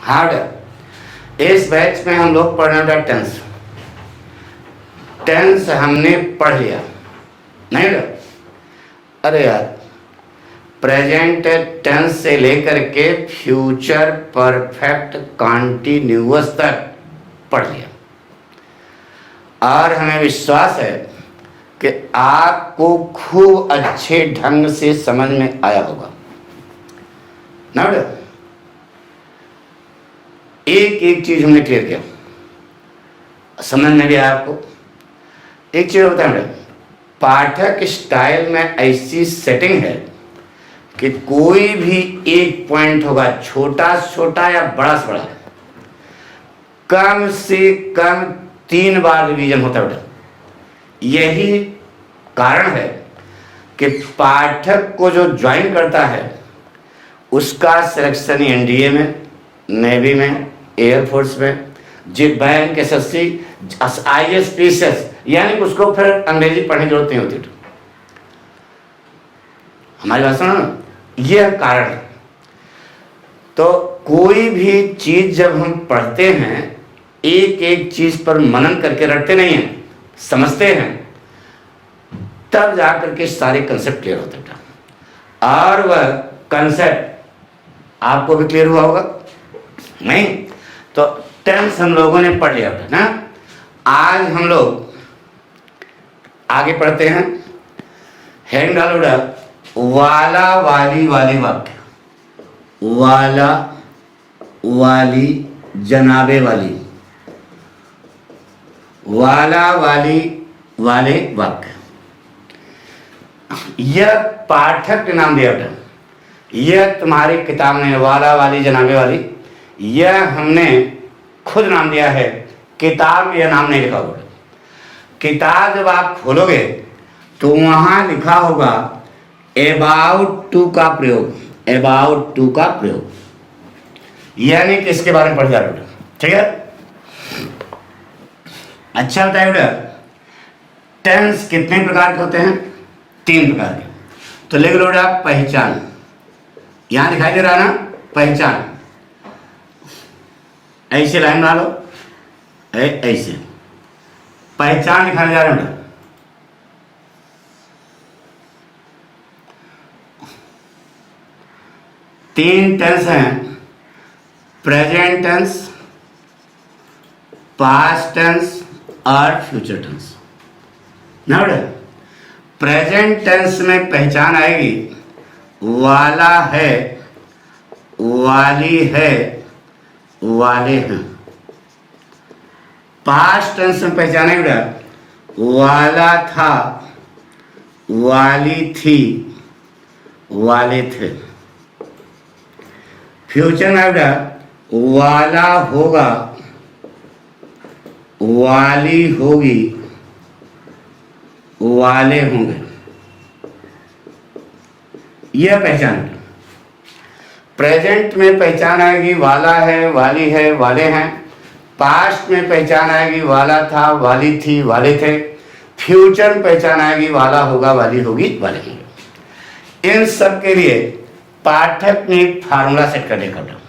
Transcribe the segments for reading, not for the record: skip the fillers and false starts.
Hard. इस batch में हम लोग पढ़ रहे हैं टेंस। टेंस हमने पढ़ लिया नहीं ना? अरे यार, प्रेजेंट टेंस से लेकर के फ्यूचर परफेक्ट कॉन्टिन्यूअस तक पढ़ लिया और हमें विश्वास है कि आपको खूब अच्छे ढंग से समझ में आया होगा ना बेटा? एक एक चीज हमने क्लियर किया, समझ में भी आया आपको। एक चीज बताएं बेटा, पाठक स्टाइल में ऐसी सेटिंग है कि कोई भी एक पॉइंट होगा, छोटा से छोटा या बड़ा से बड़ा, कम से कम 3 बार रिवीजन होता है बेटा। यही कारण है कि पाठक को जो ज्वाइन करता है उसका सिलेक्शन एनडीए में, नेवी में, एयरफोर्स में, zip bank, SSC, IAS, PCS, यानी कि उसको फिर अंग्रेजी पढ़ने की जरूरत नहीं होती। हमारी बात सुनो ना, यह कारण है। तो कोई भी चीज जब हम पढ़ते हैं, एक एक चीज पर मनन करके रटते नहीं हैं, समझते हैं, तब जाकर के सारे कंसेप्ट क्लियर होते हैं। और वह कंसेप्ट आपको भी क्लियर हुआ होगा नहीं? तो टेंस हम लोगों ने पढ़ लिया था ना। आज हम लोग आगे पढ़ते हैं। हेडिंग डालो बेटा, वाला वाली वाले वाक्य। वाला वाली जनाबे वाली, वाला वाली वाले वाक्य। यह पाठक ने नाम दिया बेटा, यह तुम्हारी किताब में वाला वाली जनाबे वाली, यह हमने खुद नाम दिया है। किताब में यह नाम नहीं लिखा होगा। किताब जब आप खोलोगे तो वहां लिखा होगा अबाउट टू का प्रयोग, अबाउट टू का प्रयोग, यानी कि इसके बारे में पढ़ जा रहे हो। ठीक है, अच्छा बताइए बेटा, टेंस कितने प्रकार के होते हैं? 3 प्रकार के। तो लिख लो बेटा, पहचान। यहां दिखाई दे रहा है ना, पहचान। ऐसे लाइन बना लो, ऐसे पहचान दिखाने जा रहे हैं बेटा। तीन टेंस हैं, प्रेजेंट टेंस, पास्ट टेंस और फ्यूचर टेंस ना बेटा। प्रेजेंट टेंस में पहचान आएगी, वाला है, वाली है, वाले हैं। पास्ट टेंस में पहचान है बेटा, वाला था, वाली थी, वाले थे। फ्यूचर में बेटा, वाला होगा, वाली होगी, वाले होंगे। यह पहचान। प्रेजेंट में पहचान आएगी, वाला है, वाली है, वाले हैं। पास्ट में पहचान आएगी, वाला था, वाली थी, वाले थे। फ्यूचर में पहचान आएगी, वाला होगा, वाली होगी, वाले होंगे। इन सब के लिए पाठक ने एक फार्मूला सेट कर देखा था।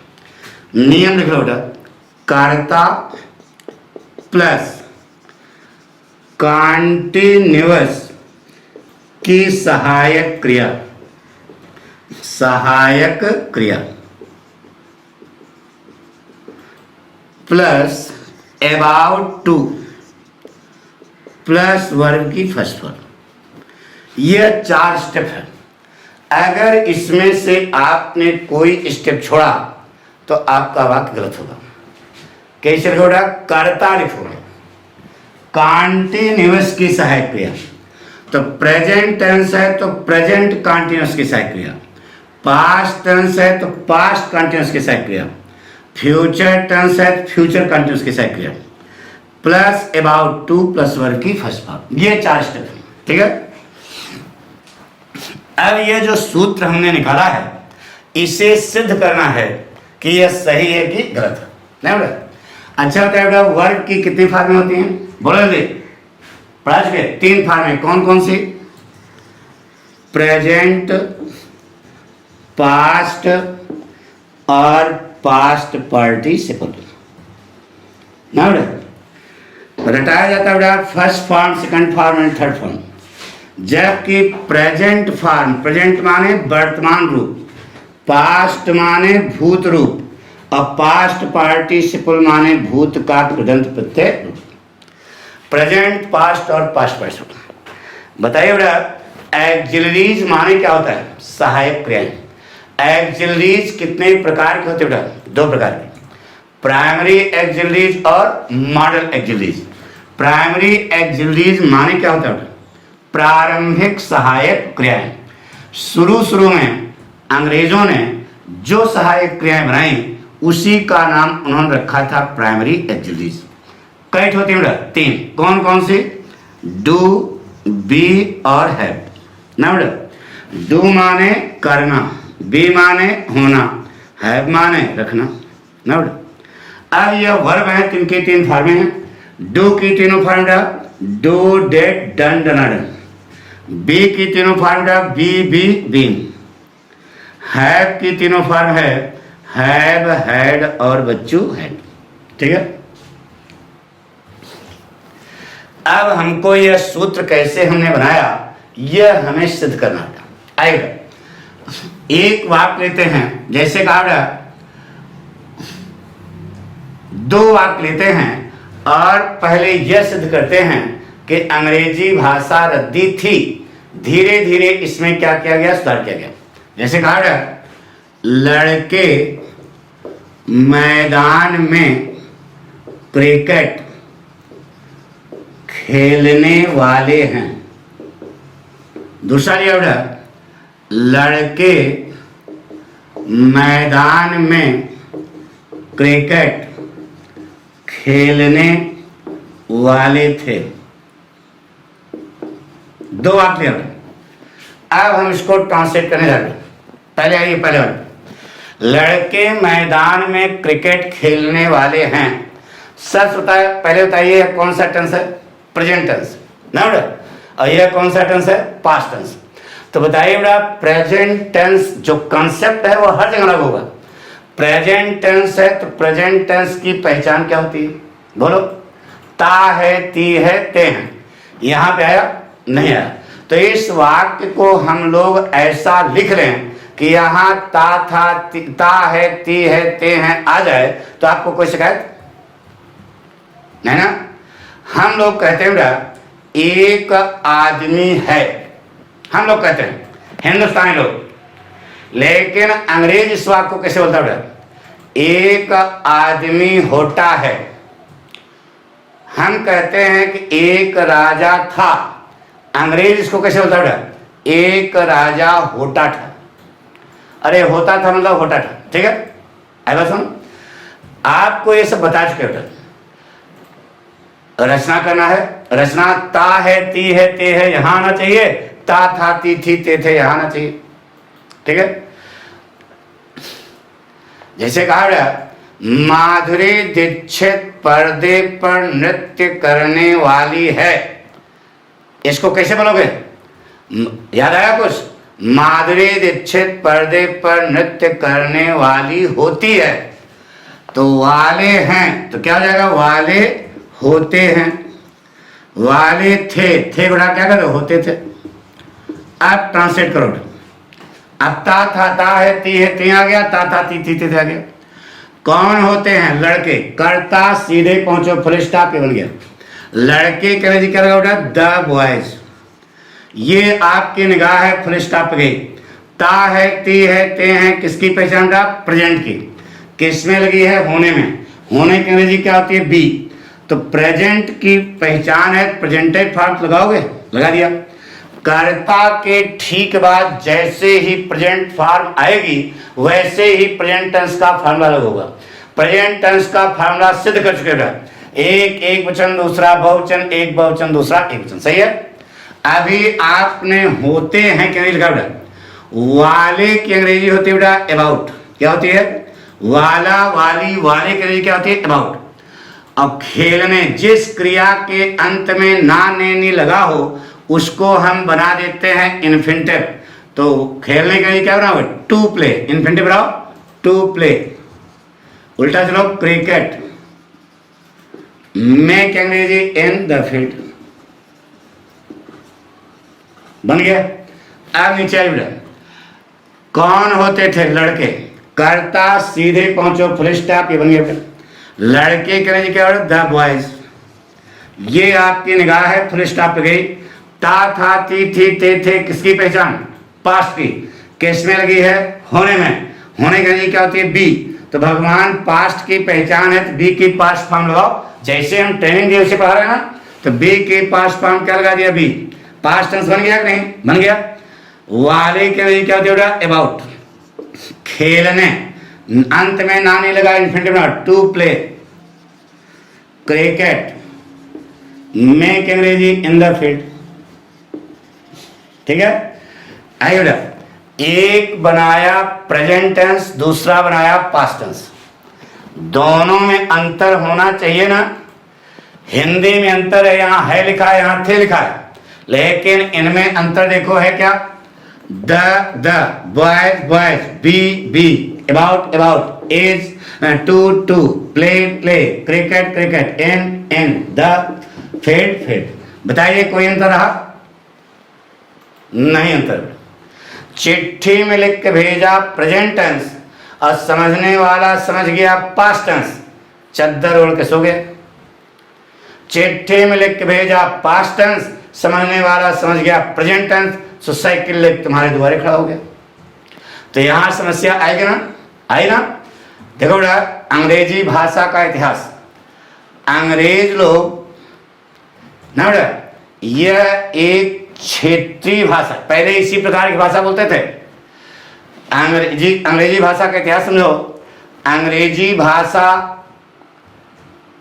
नियम लिख लो बेटा, कर्ता प्लस कॉन्टिन्यूअस की सहायक क्रिया, सहायक क्रिया plus about two plus verb की फर्स्ट फॉर्म। यह 4 स्टेप है। अगर इसमें से आपने कोई स्टेप छोड़ा तो आपका वाक्य गलत होगा। कैसे लिखोगे? कर्ता लिखोगे, कॉन्टिन्यूअस की सहायक क्रिया। तो प्रेजेंट टेंस है तो प्रेजेंट कॉन्टिन्यूअस की सहायक क्रिया, पास्ट टेंस है तो पास्ट कॉन्टिन्यूअस की सहायक क्रिया, फ्यूचर टेंस है तो फ्यूचर कॉन्टिन्यूअस की सहायक क्रिया, plus about two plus verb की फर्स्ट फॉर्म। ये 4 स्टेप है। ठीक है, अब ये जो सूत्र हमने निकाला है, इसे सिद्ध करना है कि यह सही है कि गलत है। नहीं बोला? अच्छा बताइएगा, वर्ब की कितनी फॉर्में होती हैं? बोलोगे? पढ़ा चुके? 3 फॉर्में। कौन कौन सी? प्रेजेंट, पास्ट और पास्ट पार्टिसिपल। ना बेटा रटाया जाता है बेटा first form, second form and third form. जबकि प्रेजेंट फॉर्म, प्रेजेंट माने वर्तमान रूप, पास्ट माने भूत रूप, और पास्ट पार्टिसिपल माने भूत का कृदंत प्रत्यय रूप। प्रेजेंट, पास्ट और पास्ट पार्टिसिपल। बताइए बेटा एक्सिलरीज माने क्या होता है? सहायक क्रियाएं। एक्सिलरीज कितने प्रकार के होते हैं बेटा? दो प्रकार के, प्राइमरी एक्सिलरीज और मॉडल एक्सिलरीज। प्राइमरी एक्सिलरीज माने क्या होता है बेटा? प्रारंभिक सहायक क्रियाएं। शुरू में अंग्रेजों ने जो सहायक क्रियाएं बनाई उसी का नाम उन्होंने रखा था प्राइमरी एक्सिलरीज। कई होती है बेटा? तीन। कौन कौन सी? डू, बी और हैव। ना बेटा डू माने करना, बी माने होना, हैव माने रखना। ना बेटा अब यह वर्ब है, तिनके तीन फॉर्में हैं। डू की तीनों फॉर्म बेटा डू, डेड, डन, डना, डन। बी की तीनों फॉर्म बेटा बी, बी, बीन। हैव की तीनों फॉर्म है हैव, हैड और बच्चू हैड। ठीक है। अब हमको यह सूत्र कैसे हमने बनाया यह हमें सिद्ध करना था। आएगा एक वाक्य लेते हैं, जैसे कहा बेटा दो वाक्य लेते हैं और पहले यह सिद्ध करते हैं कि अंग्रेजी भाषा रद्दी थी, धीरे धीरे इसमें क्या किया गया? सुधार किया गया। जैसे कहा बेटा लड़के मैदान में क्रिकेट खेलने वाले हैं। दूसरा लिया बेटा लड़के मैदान में क्रिकेट खेलने वाले थे। दो वाक्य। अब हम इसको ट्रांसलेट करने जा रहे हैं। पहले आइए, पहले वाले लड़के मैदान में क्रिकेट खेलने वाले हैं। सच बताए, पहले बताइए कौन सा टेंस है? प्रेजेंट टेंस ना बेटा, और यह कौन सा टेंस है? Past tense. तो बताइए बेटा प्रेजेंट टेंस जो कॉन्सेप्ट है वो हर जगह लागू होगा। प्रेजेंट टेंस है तो प्रेजेंट टेंस की पहचान क्या होती है? बोलो। ता है, ती है, ते हैं। यहां पे आया? नहीं आया। तो इस वाक्य को हम लोग ऐसा लिख लें कि यहाँ ता था, ता है, ती है, ते हैं आ जाए तो आपको कोई शिकायत नहीं ना। हम लोग कहते हैं बेटा एक आदमी है, हम लोग कहते हैं हिंदुस्तानी लोग, लेकिन अंग्रेज इस वाक्य को कैसे बोलता है बेटा? एक आदमी होता है। हम कहते हैं कि एक राजा था, अंग्रेज इसको कैसे बोलता है बेटा? एक राजा होता था। अरे होता था मतलब होता था। ठीक है। आई बात सुन, आपको ये सब बता चुके बेटा। रचना करना है, रचना ता है, ती है, ते है यहां आना चाहिए, ता था, ती थी, ते थे यहां आना चाहिए। ठीक है। जैसे कहा बेटा माधुरी दीक्षित पर्दे पर नृत्य करने वाली है। इसको कैसे बोलोगे? याद आया कुछ? माधुरी दीक्षित पर्दे पर नृत्य करने वाली होती है। तो वाले हैं तो क्या हो जाएगा? वाले होते हैं। वाले थे बड़ा क्या कर होते थे। अब ट्रांसलेट करो। अब ता था, ता है, ती है, ते आ गया, ता था, ती थी, ते आ गया। कौन होते हैं? लड़के। कर्ता सीधे पहुंचो, फुल स्टॉप बन गया। लड़के के जी क्या लगा बेटा? The boys. ये आपकी निगाह है, फुल स्टॉप गई। ता है, ती है, ते हैं किसकी पहचान? प्रेजेंट की। किस में लगी है? होने में। होने की अंग्रेजी क्या होती है? बी। तो प्रेजेंट की पहचान है, प्रेजेंटिव फॉर्म लगाओगे? लगा दिया। कर्ता के ठीक बाद जैसे ही प्रेजेंट फॉर्म आएगी वैसे ही प्रेजेंट टेंस का फार्मूला होगा। प्रेजेंट टेंस का फार्मूला सिद्ध कर चुके हैं। एक वचन दूसरा बहुवचन, एक बहुवचन दूसरा एक वचन। सही है। अभी आपने होते हैं क्या लिखा बेटा? वाले की अंग्रेजी होती है बेटा अबाउट। क्या होती है? वाला, वाली, वाले की अंग्रेजी क्या होती है? अबाउट। अब खेलने, जिस क्रिया के अंत में ना ने नी लगा हो उसको हम बना देते हैं इन्फिनिटिव। तो खेलने का क्या बनाओ? To play. इन्फिनिटिव बनाओ टू प्ले। उल्टा चलो, क्रिकेट, मेक अंग्रेजी इन द फील्ड, बन गया। अब नीचे आई बेटा, कौन होते थे लड़के, करता सीधे पहुंचो फुल स्टॉप, ये बन गया बेटा। लड़के के अंग्रेजी क्या, द बॉयज, ये आपकी निगाह है फुल स्टॉप पे गई। ता था ती थी ते थे, किसकी पहचान, पास्ट की, किस में लगी है, होने में, होने की अंग्रेजी क्या होती है, बी। तो भगवान पास्ट की पहचान है, तो बी की पास्ट फॉर्म लगाओ, जैसे हम ट्रेनिंग डे से पढ़ा रहे हैं ना, तो बी की पास्ट फॉर्म क्या लगा दिया, बी, पास्ट टेंस बन गया कि नहीं, बन गया। वाले के लिए क्या होता है, अबाउट, खेलने, अंत में ना नहीं लगा, इन्फिनिटिव ना, टू प्ले, क्रिकेट, मेक अंग्रेजी इन द फील्ड, ठीक है। आइए बेटा, एक बनाया प्रेजेंट टेंस, दूसरा बनाया पास्ट टेंस, दोनों में अंतर होना चाहिए ना। हिंदी में अंतर है, यहां है लिखा है, यहां थे लिखा है, लेकिन इनमें अंतर देखो है क्या, the boys boys, be about about, is to play play, cricket cricket, in the, field. बताइए कोई अंतर रहा, नहीं अंतर। चिट्ठी में लिख के भेजा प्रेजेंट टेंस, और समझने वाला समझ गया पास्ट टेंस, चद्दर ओढ़ के सो गए। चिट्ठी में लिख के भेजा पास्ट टेंस, समझने वाला समझ गया प्रेजेंट टेंस, सो साइकिल लेके तुम्हारे द्वारे खड़ा हो गया। तो यहां समस्या आएगी ना, आई ना। देखो बेटा, अंग्रेजी भाषा का इतिहास, अंग्रेज लोग ना बेटा, यह एक क्षेत्रीय भाषा, पहले इसी प्रकार की भाषा बोलते थे। अंग्रेजी भाषा का इतिहास समझो, अंग्रेजी भाषा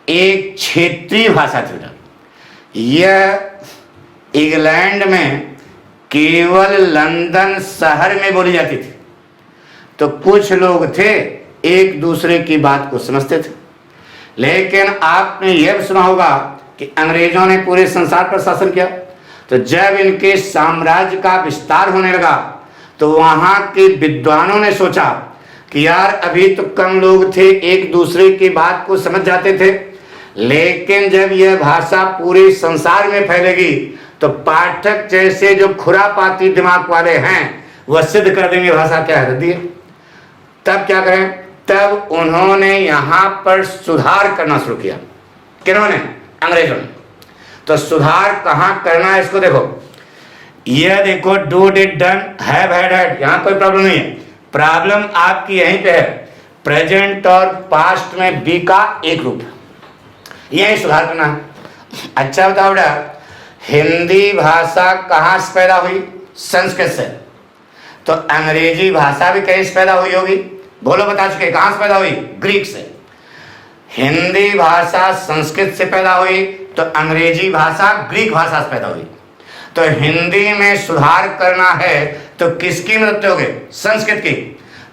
एक क्षेत्रीय भाषा थी। यह इंग्लैंड में केवल लंदन शहर में बोली जाती थी। तो कुछ लोग थे एक दूसरे की बात को समझते थे, लेकिन आपने यह भी सुना होगा कि अंग्रेजों ने पूरे संसार पर शासन किया। तो जब इनके साम्राज्य का विस्तार होने लगा, तो वहां के विद्वानों ने सोचा कि यार अभी तो कम लोग थे, एक दूसरे की बात को समझ जाते थे, लेकिन जब यह भाषा पूरे संसार में फैलेगी तो पाठक जैसे जो खुरापाती दिमाग वाले हैं वह सिद्ध कर देंगे भाषा क्या है, दिए। तब क्या करें, तब उन्होंने यहाँ पर सुधार करना शुरू किया। किन्होंने, अंग्रेजों ने। तो सुधार कहाँ करना है इसको देखो, यह देखो, do did done, have had had, यहाँ कोई प्रॉब्लम नहीं है। प्रॉब्लम आपकी यहीं पे है, प्रेजेंट और पास्ट में बी का एक रूप, यही सुधार करना है। अच्छा बताओ बेटा, हिंदी भाषा कहाँ से पैदा हुई, संस्कृत से। तो अंग्रेजी भाषा भी कहीं से पैदा हुई होगी, बोलो बता चुके, कहाँ से पैदा हुई, ग्रीक से। हिंदी भाषा संस्कृत से पैदा हुई, तो अंग्रेजी भाषा ग्रीक भाषा से पैदा हुई। तो हिंदी में सुधार करना है तो किसकी मदद लोगे, संस्कृत की।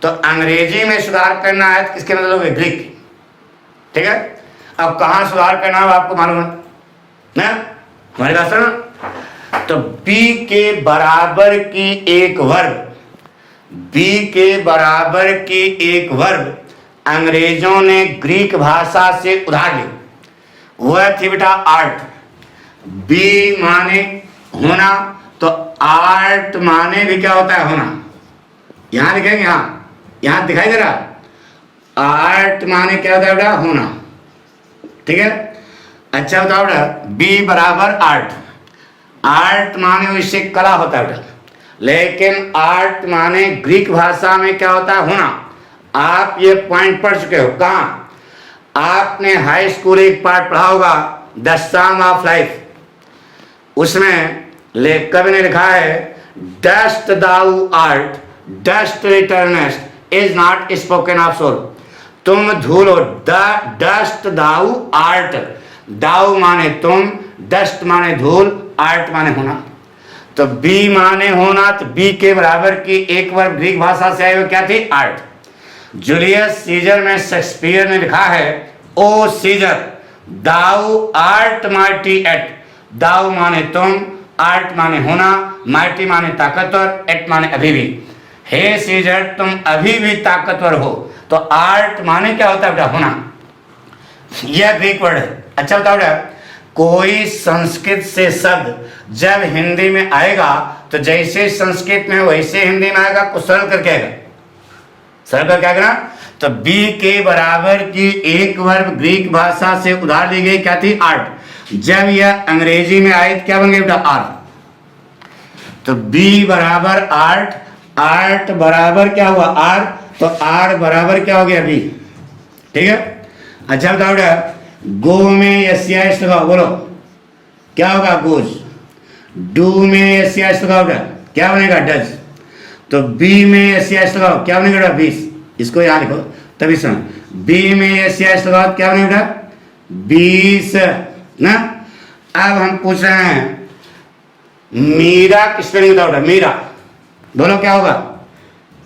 तो अंग्रेजी में सुधार करना है तो किसकी मदद लोगे, ग्रीक की, ठीक है। अब कहाँ सुधार करना है आपको मालूम है ना, हमारी बात सुनो। तो बी के बराबर की एक वर्ब, बी के बराबर की एक वर्ब अंग्रेजों ने ग्रीक भाषा से उधार ली, वह थी बेटा आर्ट। बी माने होना, तो आर्ट माने भी क्या होता है, होना। यहां लिखेंगे, यहां दिखाई दे रहा, आर्ट माने क्या होता है बेटा, होना, ठीक है। अच्छा बताओ बेटा, बी बराबर आर्ट, आर्ट माने इससे कला होता है बेटा, लेकिन आर्ट माने ग्रीक भाषा में क्या होता है, होना। आप ये पॉइंट पढ़ चुके हो, कहाँ, आपने हाई स्कूल एक पार्ट पढ़ा होगा, द सॉन्ग ऑफ लाइफ। उसमें कवि ने लिखा है, dust thou art dust returnest is not spoken of soul. तुम धूल हो, the dust thou art, thou माने तुम, डस्ट माने धूल, आर्ट माने होना। तो बी माने होना, तो बी के बराबर की एक वर्ब ग्रीक भाषा से आई हुई क्या थी, आर्ट। जूलियस सीजर में शेक्सपियर ने लिखा है, O Caesar thou art mighty yet, thou माने तुम, आर्ट माने होना, माइटी माने ताकतवर, एट माने अभी भी। हे सीजर तुम अभी भी ताकतवर हो। तो आर्ट माने क्या होता है बेटा? होना। यह ग्रीक वर्ड है। अच्छा बताओ बेटा, कोई संस्कृत से शब्द जब हिंदी में आएगा तो जैसे संस्कृत में वैसे हिंदी में आएगा, कुछ सरल करके आएगा। सरल करके आएगा ना? तो बी के बराबर की एक वर्ब ग्रीक भाषा से उधार ली गई, क्या थी? आर्ट। जब यह अंग्रेजी में आई तो क्या बन गया बेटा? आर्ट। तो बी बराबर आर्ट, आर्ट बराबर क्या हुआ? आर। तो आर बराबर क्या हो गया? बी। ठीक है। अच्छा बताओ बेटा, गो में यस लगाओ, बोलो क्या होगा? गोज। डू में यस लगाओ बेटा, क्या बनेगा? डज। तो बी में यस लगाओ, क्या बनेगा बेटा? बीस। इसको याद रखो तभी सुनो। बी में यस लगाओ, क्या बनेगा बेटा? 20 ना। अब हम पूछ रहे हैं मीरा किस स्पेलिंग बताओ बेटा? मीरा, बोलो क्या होगा?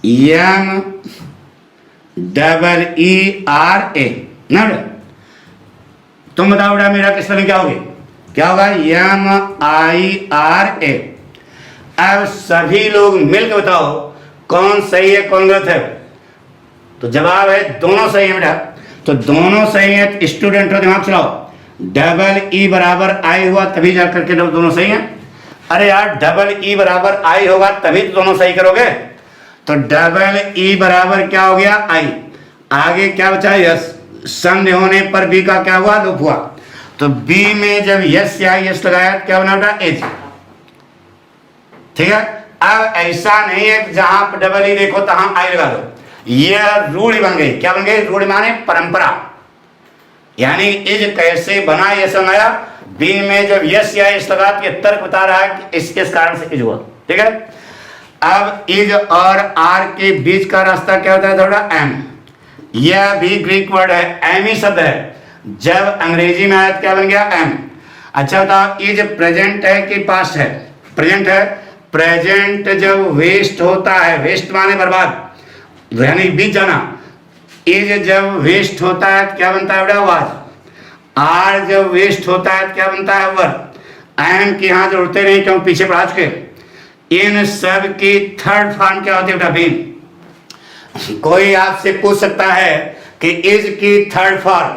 MEERA ना बेटा। तुम बताओ बेटा मेरा किस स्पेलिंग क्या होगी? क्या होगा? MIRA। अब सभी लोग मिलकर बताओ कौन सही है कौन गलत है। तो जवाब है दोनों सही है बेटा। तो दोनों सही है। स्टूडेंट हो दिमाग चलाओ, डबल ई बराबर आई हुआ तभी जा करके दोनों सही है। अरे यार डबल ई बराबर आई होगा तभी तो दोनों सही करोगे। तो डबल ई बराबर क्या हो गया? आई। आगे क्या बचा? यस। संधि होने पर बी का क्या हुआ? लोप हुआ। तो बी में जब यस या यस लगाया तो क्या बना बेटा? एज। ठीक है। अब ऐसा नहीं है कि जहां पर डबल ई देखो तहां आई लगा दो। यह रूढ़ी बन गई। क्या बन गई? रूढ़ी माने परंपरा। यानी इज कैसे बना? यह समझाया। बी में जब यस या यस लगा तो तर्क बता रहा है कि इसके कारण से इज हुआ। ठीक है। अब इज और आर के बीच का रास्ता क्या होता है? थोड़ा एम। यह भी ग्रीक वर्ड है, एम ही शब्द है। जब अंग्रेजी में आया तो क्या बन गया? एम। अच्छा बताओ, इज प्रेजेंट है कि पास्ट है? प्रेजेंट है। प्रेजेंट जब वेस्ट होता है, वेस्ट माने बर्बाद, यानी बीत जाना। इज जब वेस्ट होता है तो क्या बनता है बेटा? वाज। आर जब वेस्ट होता है तो क्या बनता है? वर। एम की यहां जोड़ते नहीं क्यों? पीछे पढ़ा चुके। इन सब की थर्ड फॉर्म क्या होती है बेटा? बीन। कोई आपसे पूछ सकता है कि इज की थर्ड फॉर्म,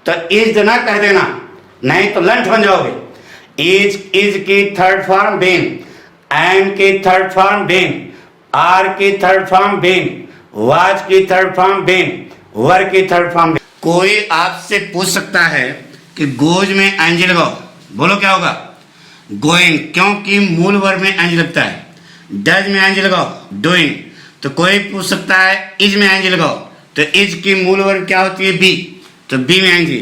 तो इज ना कह देना, नहीं तो लंठ बन जाओगे। इज की थर्ड फॉर्म बीन, एम की थर्ड फॉर्म बीन, आर की थर्ड फॉर्म बीन, वाज की थर्ड फॉर्म बीन, वर की थर्ड फॉर्म बीन। कोई आपसे पूछ सकता है कि गोज में एंजी लगाओ, बोलो क्या होगा? गोइंग, क्योंकि मूल वर्ब में एंज लगता है। डज में एंज लगाओ, डूइंग। तो कोई पूछ सकता है इज में एंज लगाओ, तो इज की मूल वर्ब क्या होती है? बी। तो बी में एंजी,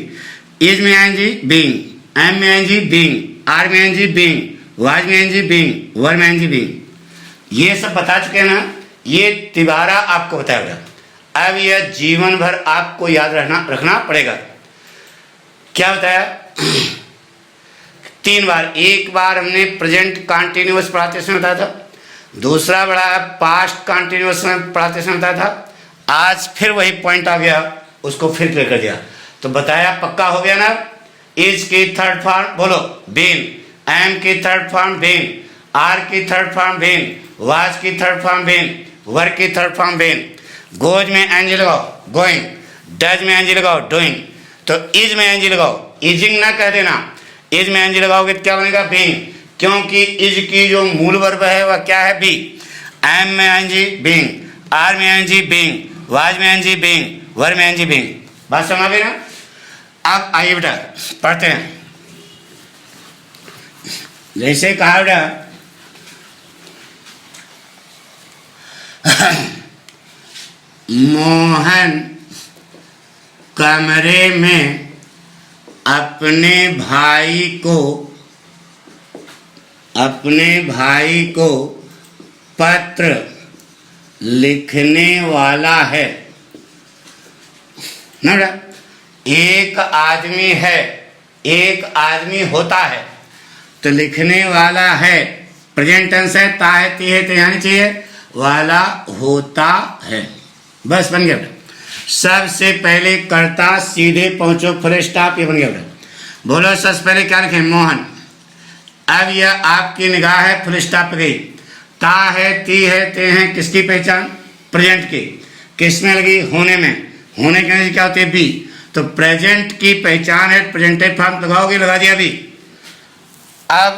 इज में एंजी बीइंग, एम में एंजी बीइंग, आर में एंजी बीइंग, वाज में एंजी बीइंग, वर में एंजी बीइंग। ये सब बता चुके हैं ना। ये तिबारा आपको बताएगा। अब यह जीवन भर आपको याद रखना पड़ेगा। क्या बताया? 3 बार। एक बार हमने प्रेजेंट कॉन्टिन्यूअस पढ़ाते समय बताया था, दूसरा बड़ा पास्ट कॉन्टिन्यूअस में पढ़ाते समय बताया था, आज फिर वही पॉइंट आ गया, उसको फिर क्लियर कर दिया। तो बताया, पक्का हो गया ना? इज की थर्ड फॉर्म बोलो बीन, एम की थर्ड फॉर्म बीन, आर की थर्ड फॉर्म बीन, वाज की थर्ड फॉर्म बीन, वर की थर्ड फॉर्म बीन। गोज में एंज लगाओ, गोइंग। डज में एंज लगाओ, डूइंग। तो इज में एंज लगाओ, इजिंग ना कह देना। इज में एंज लगाओगे तो क्या बनेगा? बीइंग, क्योंकि इज की जो मूल वर्ब है वह क्या है? बी। एम में एंजी बीइंग, आर में एंजी बीइंग, वाज में एंजी बीइंग, वर में एंजी बीइंग। बात समझ गई ना? अब आइए बेटा पढ़ते हैं। जैसे कहा बेटा मोहन कमरे में अपने भाई को पत्र लिखने वाला है ना। एक आदमी है, एक आदमी होता है, तो लिखने वाला है प्रेजेंट टेंस है, ता है, ती है, तो यानी चाहिए वाला होता है। बस बन गया। सबसे पहले कर्ता, सीधे पहुंचो, फुल स्टॉप, ये बन गया। बोलो सबसे पहले क्या लिखे? मोहन। अब यह आपकी निगाह है फुल स्टॉप पे गई, ता है, ती है, ते हैं, किसकी पहचान? प्रेजेंट की। किसमें लगी? होने में। होने के लिए क्या होती है? बी। तो प्रेजेंट की पहचान है, प्रेजेंटेड फॉर्म लगाओगे, लगा दिया बी। अब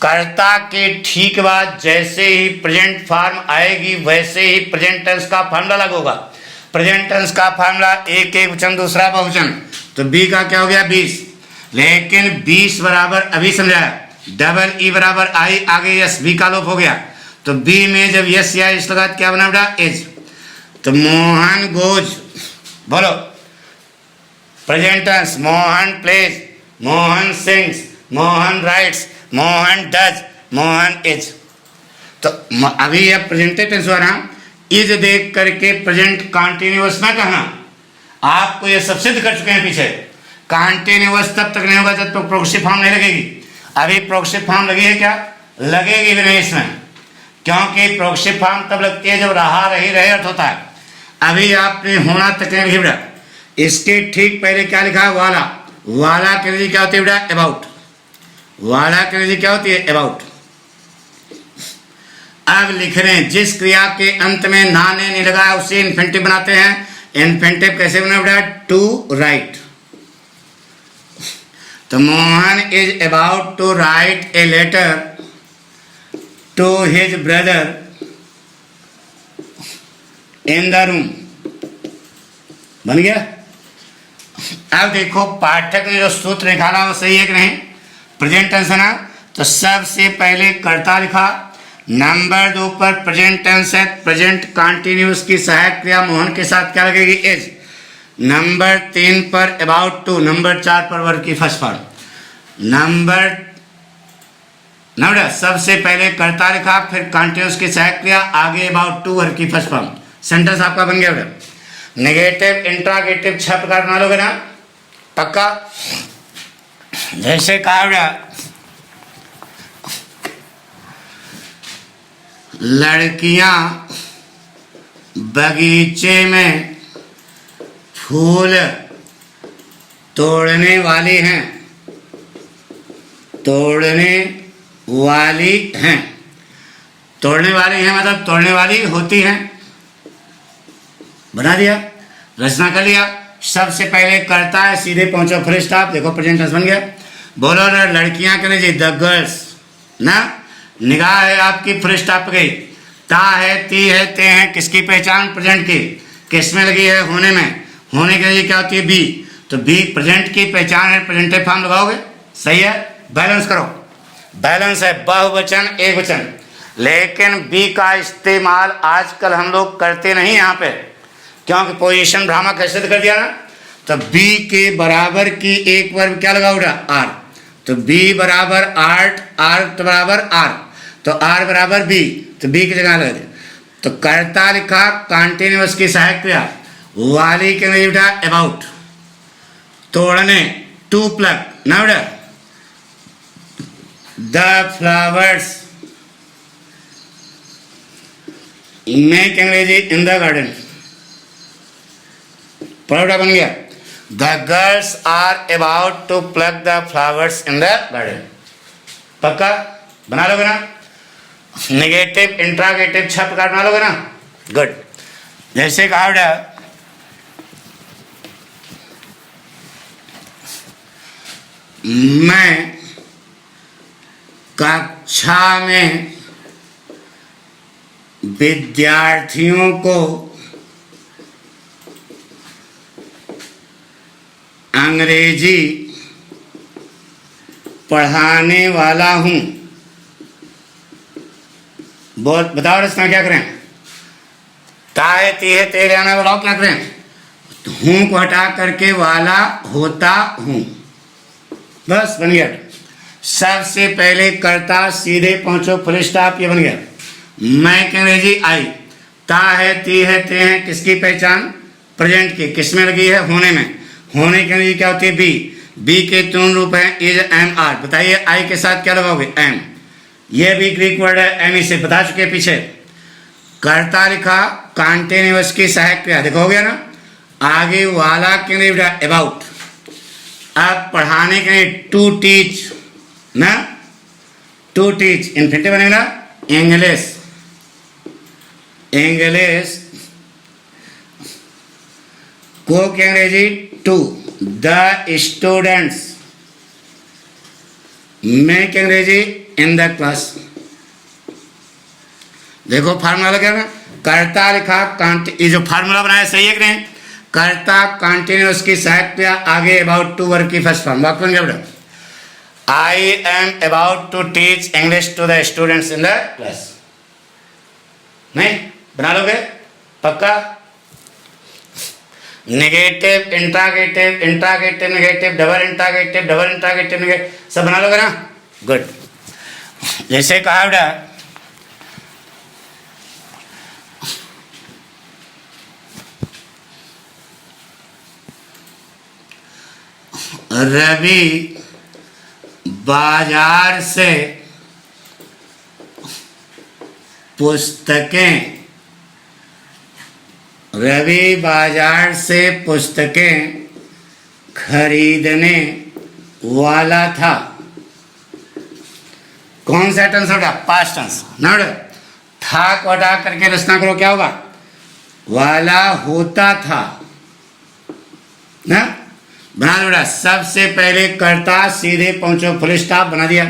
कर्ता के ठीक बाद जैसे ही प्रेजेंट फॉर्म आएगी वैसे ही प्रेजेंट टेंस का फॉर्मूला लागू होगा। प्रेजेंट टेंस का फॉर्मूला एक एक वचन दूसरा बहुवचन, तो बी का क्या हो गया? 20। लेकिन 20 बराबर अभी समझाया, डबल ई बराबर आई, आगे यस, बी का लोप हो गया। तो बी में जब यस या इस लगा क्या बना बेटा? इज। तो मोहन गोज, बोलो present tense, Mohan plays, Mohan sings, Mohan writes, Mohan does, Mohan is. तो अभी यह प्रेजेंटेड टेंस हुआ ना, इज देख करके प्रेजेंट कंटिन्यूअस ना कहना। आपको ये सब सिद्ध कर चुके हैं पीछे। कंटिन्यूअस तब तक नहीं होगा जब तक प्रोग्रेसिव फॉर्म नहीं लगेगी। अभी प्रोग्रेसिव फॉर्म लगी है क्या? लगेगी भी नहीं इसमें, क्योंकि प्रोग्रेसिव फॉर्म तब लगती है जब रहा रही रहे अर्थ होता है। अभी आपने होना तक नहीं लिखी बेटा। इसके ठीक पहले क्या लिखा है? वाला। वाला के लिए क्या होती है बेटा? अबाउट। वाला के लिए क्या होती है? अबाउट। अब लिख रहे हैं जिस क्रिया के अंत में ना ने नहीं लगाया उसे इन्फिनिटिव बनाते हैं। इन्फिनिटिव कैसे बना बेटा? To write. तो Mohan is about to write a letter to his brother in the room. बन गया। अब देखो पाठक ने जो सूत्र निकाला वो सही है कि नहीं? प्रेजेंट टेंस है ना, तो सबसे पहले कर्ता लिखा, नंबर 2 पर प्रेजेंट टेंस है, प्रेजेंट कंटिन्यूअस की सहायक क्रिया मोहन के साथ क्या लगेगी? इज। नंबर 3 पर अबाउट टू, नंबर 4 पर वर्ब की फर्स्ट फॉर्म। नंबर सबसे पहले कर्ता लिखा, फिर कंटिन्यूअस की सहायक क्रिया, आगे अबाउट टू वर्ब की फर्स्ट फॉर्म। सेंटेंस आपका बन गया बेटा। नेगेटिव इंट्रागेटिव 6 प्रकार बना लोगे ना पक्का? जैसे कहा बेटा, लड़कियां बगीचे में फूल तोड़ने वाली हैं। तोड़ने वाली हैं, तोड़ने वाली हैं मतलब तोड़ने वाली होती हैं। बना दिया, रचना कर लिया। सबसे पहले करता है, सीधे पहुंचो फुल स्टॉप। देखो प्रेजेंट टेंस बन गया। बोलो ना, लड़कियां के लिए द गर्ल्स ना, निगाह है आपकी फुल स्टॉप पे गई। ता है, ती है, ते हैं, किसकी पहचान? प्रेजेंट की। किस में लगी है? होने में। होने के लिए क्या होती है? बी। तो बी प्रेजेंट की पहचान है, प्रेजेंटिव फॉर्म लगाओगे। सही है, बैलेंस करो। बैलेंस है बहुवचन एक वचन, लेकिन बी का इस्तेमाल आजकल हम लोग करते नहीं यहाँ पे, क्योंकि पोजीशन भ्रामक है, सिद्ध कर दिया ना। तो बी के बराबर की एक वर्ब क्या लगा उड़ा? आर। तो बी बराबर आर्ट, आर्ट बराबर आर, तो आर बराबर बी, तो बी की जगह लगा दिया। तो कर्ता लिखा, कंटिन्यूअस की सहायक क्रिया, वाली के लिए बेटा अबाउट, तोड़ने टू प्लग ना बेटा, द फ्लावर्स मेक अंग्रेजी इन द गार्डन। पढ़ा बन गया। The girls are about to pluck the flowers in the garden. पक्का बना लोगे ना? नेगेटिव इंट्रागेटिव 6 प्रकार बना लोगे ना? गुड। जैसे कहा बेटा, मैं कक्षा में विद्यार्थियों को अंग्रेजी पढ़ाने वाला हूँ। बोल बताओ रचना क्या करें? ताए तीहे तेरे आना, बताओ क्या करें? हूँ को हटा करके वाला होता हूँ, बस बन गया। सबसे पहले कर्ता, सीधे पहुंचो फुल स्टॉप, ये बन गया। मैं की अंग्रेजी आई, ता है, ती है, ते हैं, किसकी पहचान? प्रेजेंट की। किस में लगी है? होने में। होने के लिए क्या होती है? बी। बी के तीन रूप हैं, इज, एम, आर। बताइए आई के साथ क्या लगाओगे? एम। ये भी ग्रीक वर्ड है, एम इसे बता चुके पीछे। कर्ता लिखा, कंटिन्यूअस की सहायक क्रिया, देखो हो गया ना। आगे वाला के लिए अबाउट। अब पढ़ाने के लिए टू टीच ना, टू टीच इन्फिनिटिव बनेगा इंग्लिश। इंग्लिश को की अंग्रेजी टू द स्टूडेंट्स, मैं की अंग्रेजी इन द क्लास। देखो फार्मूला लगा ना, कर्ता लिखा ये जो फार्मूला बनाया सही है कि नहीं? कर्ता कंटिन्यूअस की सहायक क्रिया आगे अबाउट टू वर्ग की फर्स्ट फॉर्म वाक्य बन गया बेटा। I am about to teach English to the students in the class. नहीं बना लोगे पक्का? Negative interrogative interrogative negative double interrogative negative सब बना लोगे ना? गुड। जैसे कहा बेटा रवि बाजार से पुस्तकें खरीदने वाला था। कौन सा टेंस होगा? पास्ट टेंस ना बेटा। था को हटा करके रचना करो, क्या होगा? वाला होता था ना। बना दो बेटा। सबसे पहले कर्ता सीधे पहुंचो, फुल स्टॉप बना दिया।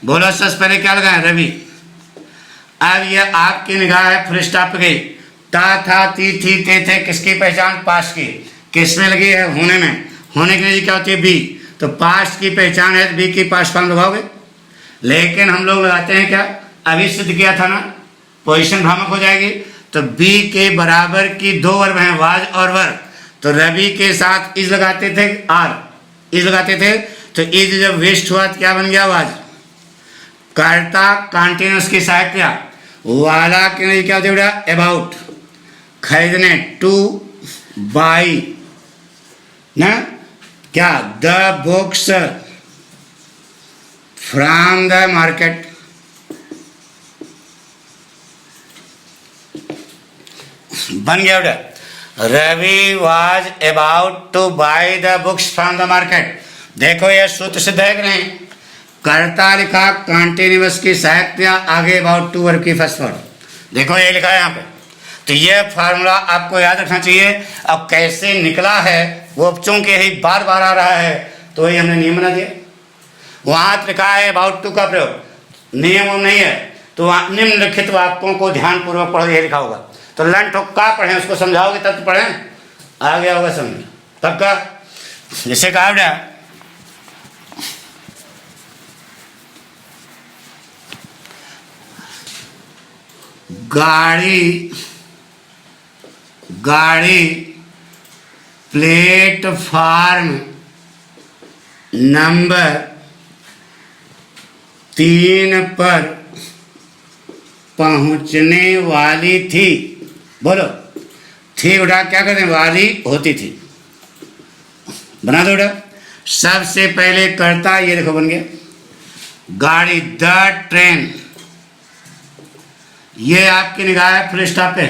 बोलो सबसे पहले क्या लगाए? रवि। अब ये आपकी निगाह है फुल स्टॉप पे गई। ता था ती थी ते थे किसकी पहचान? पास्ट की। किस में लगी है? होने में। होने के लिए क्या होती है? बी। तो पास्ट की पहचान है, बी की पास्ट फॉर्म लगाओगे। लेकिन हम लोग लगाते हैं क्या? अभी सिद्ध किया था ना, पोजीशन भ्रामक हो जाएगी। तो बी के बराबर की दो वर्ब हैं, वाज और वर। तो रवि के साथ इज लगाते थे, आर इज लगाते थे। तो इज जब वेस्ट हुआ तो क्या बन गया? वाज। कर्ता कंटिन्यूअस की सहायक क्रिया वाला के लिए क्या होता है बेटा? अबाउट खरीदने, टू बाई ना। क्या? The books from the market. बन गया बेटा। Ravi was about to buy the books from the market. देखो ये सूत्र सिद्ध है कि नहीं? कर्ता लिखा कंटिन्यूअस की सहायक क्रिया आगे अबाउट टू वर्ग की फर्स्ट फॉर्म। देखो ये लिखा है यहाँ पे। तो ये फार्मूला आपको याद रखना चाहिए। अब कैसे निकला है वो चूंकि यही बार बार आ रहा है तो वही हमने नियम बना दिया। वहाँ लिखा है अबाउट टू का प्रयोग, नियम नहीं है। तो वहाँ निम्नलिखित वाक्यों को ध्यानपूर्वक पढ़ो, ये लिखा होगा। तो लन ठोक्का पढ़ें, उसको समझाओगे तब तो पढ़ें, आ गया होगा समझ पक्का। जैसे कहा बेटा गाड़ी प्लेटफार्म नंबर 3 पर पहुंचने वाली थी। बोलो थी उठा क्या करते? वाली होती थी। बना दो बेटा। सबसे पहले करता, ये देखो बन गया गाड़ी, द ट्रेन। ये आपकी निगाह है फुल स्टॉप पे।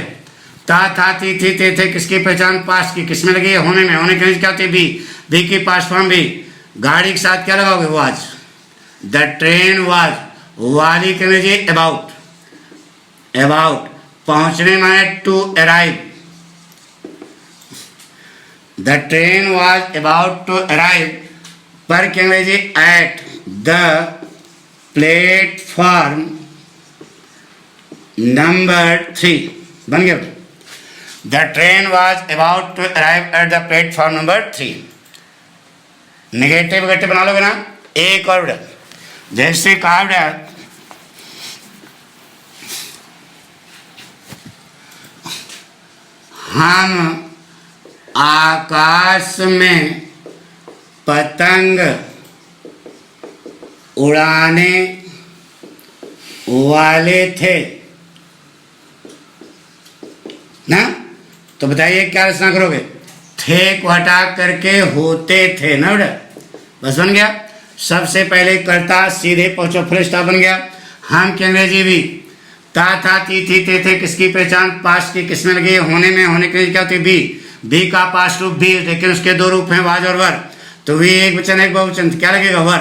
ता था ती थी ते थे किसकी पहचान? पास्ट की। किसमें लगी है? होने में। होने के क्या होती है? बी। बी की पास्ट फॉर्म बी। गाड़ी के साथ क्या लगाओगे? वाज। The train was. वाली के लिए अबाउट। अबाउट पहुंचने माने to arrive. The train was about to arrive पर के अंग्रेजी एट द प्लेटफॉर्म नंबर 3। बन गया। The train was about to arrive at the platform number 3। Negative negative बना लोगे ना। एक और बेटा जैसे कहा बेटा हम आकाश में पतंग उड़ाने वाले थे ना। तो बताइए क्या रचना करोगे? थे को हटा करके होते थे ना बेटा। बस बन गया। सबसे पहले कर्ता सीधे पहुंचो, फुल स्टॉप बन गया। हम की अंग्रेजी भी। ता था ती थी ते थे किसकी पहचान? पास्ट की। किसमें लगी? होने में। होने के लिए क्या होती है? बी। बी का पास्ट रूप भी, लेकिन उसके दो रूप हैं, वाज और वर। तो वी एक वचन एक बहुवचन, क्या लगेगा? वर।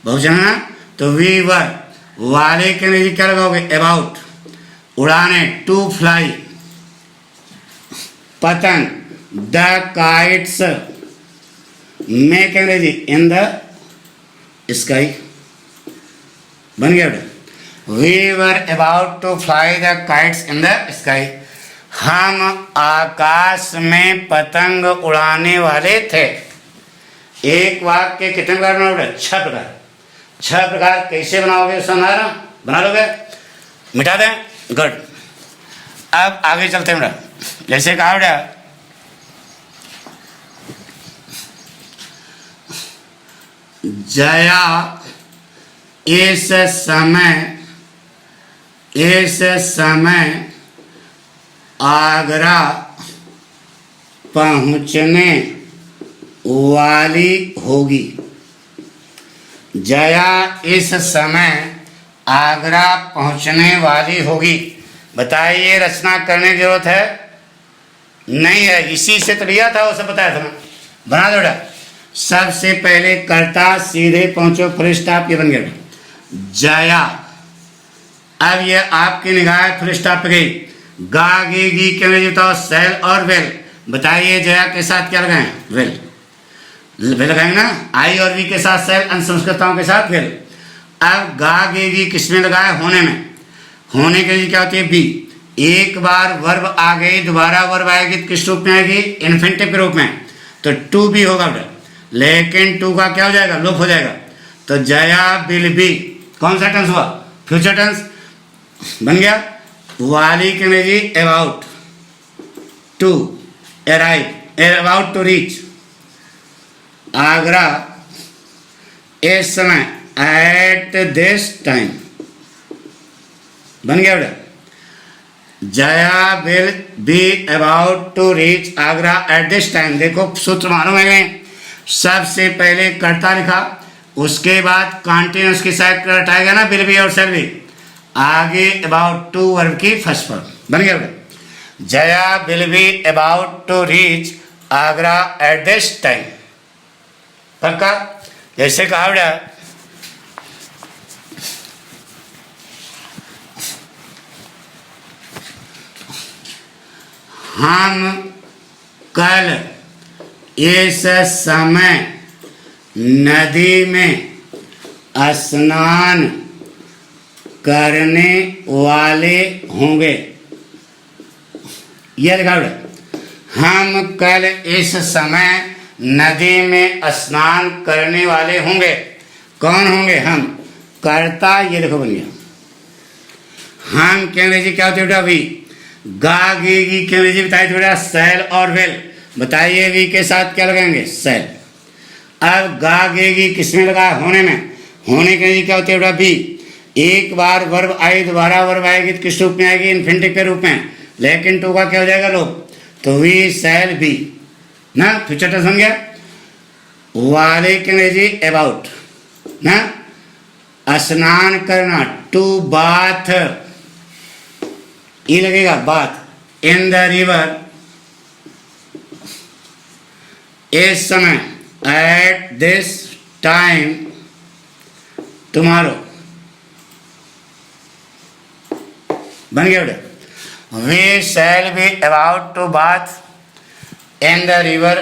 बहुवचन है ना। तो वी वर। वाले के अंग्रेजी क्या लगाओगे? अबाउट। उड़ाने, टू फ्लाई, पतंग, द काइट्स मेक अंग्रेजी इन द स्काई। बन गया बेटा। We were about to fly the kites in the sky. हम आकाश में पतंग उड़ाने वाले थे। एक वाक्य के कितने प्रकार बनाओगे? 6 प्रकार। 6 प्रकार कैसे बनाओगे? समझा बना लोगे? मिटा दें? गुड। अब आगे चलते हैं बेटा। जैसे कहा बेटा, जया इस समय आगरा पहुंचने वाली होगी। जया इस समय आगरा पहुंचने वाली होगी। बताइए, रचना करने की जरूरत है? नहीं है। इसी से तो लिया था, उसे बताया था ना। बना दो बेटा। सबसे पहले कर्ता, सीधे पहुंचो, फुल स्टॉप, ये बन गया जया। अब ये आपकी निगाह फुल स्टॉप पे गई। गा गी गी के अंग्रेजी बताओ, सेल और वेल। बताइए जया के साथ क्या लगाएं? वेल। वेल लगाएंगे ना। आई और वी के साथ सेल, अंशंस्कृताओं के साथ वेल। अब गा गे गी किसमें लगाए? होने में। होने के लिए क्या होती है? बी। एक बार वर्ब आ गई, दोबारा वर्ब आएगी, किस रूप में आएगी? इन्फिनिटिव के रूप में। तो टू बी होगा बेटा, लेकिन टू का क्या हो जाएगा? लोप हो जाएगा। तो जया विल बी कौन सा टेंस हुआ? फ्यूचर टेंस बन गया। वाली के अंग्रेजी about to arrive, about to reach. Agra इस समय, एट दिस टाइम। बन गया बेटा। Jaya will be about to reach Agra at this time. देखो सूत्र मालूम है। सबसे पहले कर्ता लिखा, उसके बाद कॉन्टिन्यूस की साइड हटाएगा ना, विल बी और शैल बी। आगे अबाउट टू वर्ब की फर्स्ट फॉर्म। बन गया बेटा। Jaya will be about to reach Agra at this time. पक्का? जैसे कहा बेटा, हम कल इस समय नदी में स्नान करने वाले होंगे। यह लिखा बेटा। हम कल इस समय नदी में स्नान करने वाले होंगे। कौन होंगे? हम। कर्ता ये देखो बन गया। हम के अंग्रेजी क्या होती है बेटा? वी। गा गी गी के अंग्रेजी बताइए बेटा, सेल और वेल। बताइए वी के साथ क्या लगाएंगे? सेल। अब गा गे गी किसमें लगा? होने में। होने के अंग्रेजी क्या होती है बेटा? बी। एक बार वर्ब आई, दोबारा वर्ब आएगी, तो किस रूप में आएगी? इन्फिनिटिव के रूप में। लेकिन टू का क्या हो जाएगा? लोप। तो वी शैल बी ना, फ्यूचर टेंस बन गया। वाले के अंग्रेजी अबाउट ना, स्नान करना, टू बाथ, ये लगेगा बाथ। इन द रिवर इस समय, एट दिस टाइम टुमारो। बन गया बेटा। We shall be about to bath in the river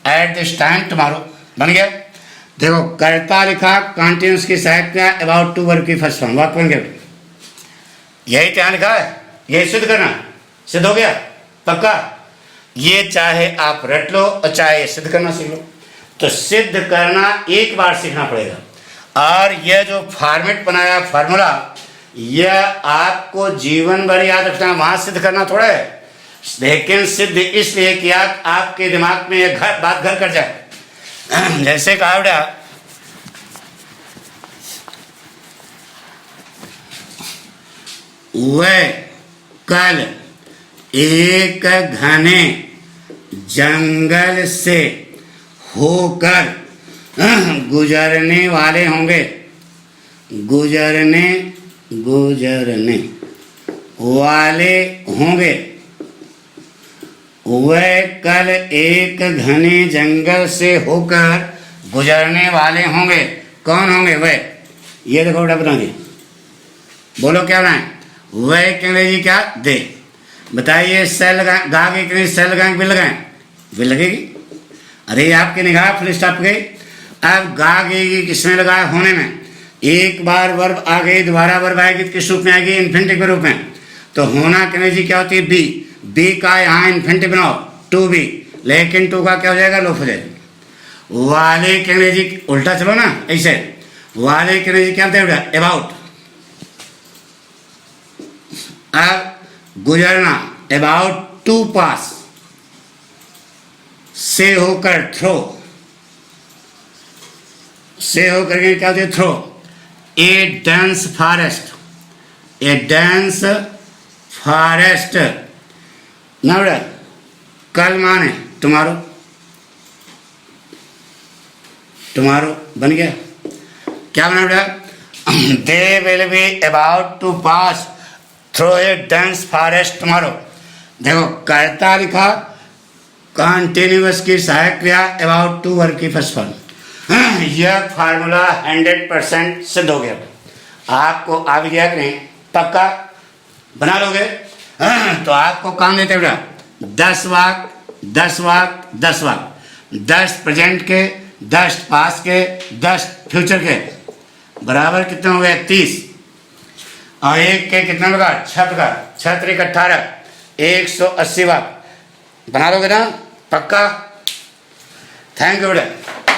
at this time tomorrow. बन गया। देखो कर्ता लिखा, कॉन्टिन्यूस की सहायक में अबाउट टू वर्ब की फर्स्ट फॉर्म। वाक्य बन गया। यही क्या लिखा है? यही सिद्ध करना। सिद्ध हो गया? पक्का? ये चाहे आप रट लो और चाहे सिद्ध करना सीख लो। तो सिद्ध करना एक बार सीखना पड़ेगा। और यह जो फॉर्मेट बनाया फार्मूला, यह आपको जीवन भर याद रखना। वहां सिद्ध करना थोड़ा है, लेकिन सिद्ध इसलिए कि आपके दिमाग में यह बात घर कर जाए। जैसे कहा बेटा, वह कल एक घने जंगल से होकर गुजरने वाले होंगे। गुजरने वाले होंगे। वह कल एक घने जंगल से होकर गुजरने वाले होंगे। कौन होंगे वह? ये देखो बेटा बता दिए। बोलो क्या बनाए? वह एक अंग्रेजी क्या दे। बताइए सेल लगा गा के अंग्रेजी सेल लगाएं भी लगाएं, भी लगेगी। अरे आपकी निगाह फुल स्टॉप गई। अब गा गई किसमें लगा होने में, एक बार वर्ब आ गई दोबारा वर्ब आएगी तो किस रूप में आएगी, इन्फिनिटिव के रूप में। तो होना की अंग्रेजी क्या होती है बी। बी का यहाँ इन्फिनिटिव बनाओ टू बी, लेकिन टू का क्या हो जाएगा लोफ हो जाएगा। वाले की अंग्रेजी उल्टा चलो ना ऐसे, वाले की अंग्रेजी क्या होता है अबाउट। अब गुजरना अबाउट टू पास, से होकर थ्रो, से होकर के क्या होती है through. A dense forest, a dense forest ना बेटा। कल माने तुम्हारो, तुम्हारो बन गया क्या बना बेटा, they will be about to pass through a dense forest tomorrow. देखो कर्ता लिखा, कंटिन्यूअस की सहायक क्रिया अबाउट टू वर्ब की फर्स्ट फॉर्म। यह फार्मूला 100% सिद्ध हो गया। आपको आ भी गया कि नहीं, पक्का बना लोगे। तो आपको काम देते बेटा 10 वाक 10 वाक 10 वाक, 10 प्रेजेंट के, 10 पास के, 10 फ्यूचर के, बराबर कितने हो गए 30। और एक के कितना प्रकार 6 प्रकार, 6 त्रिक 18, 180 वाक बना लोगे ना पक्का। थैंक यू बेटा।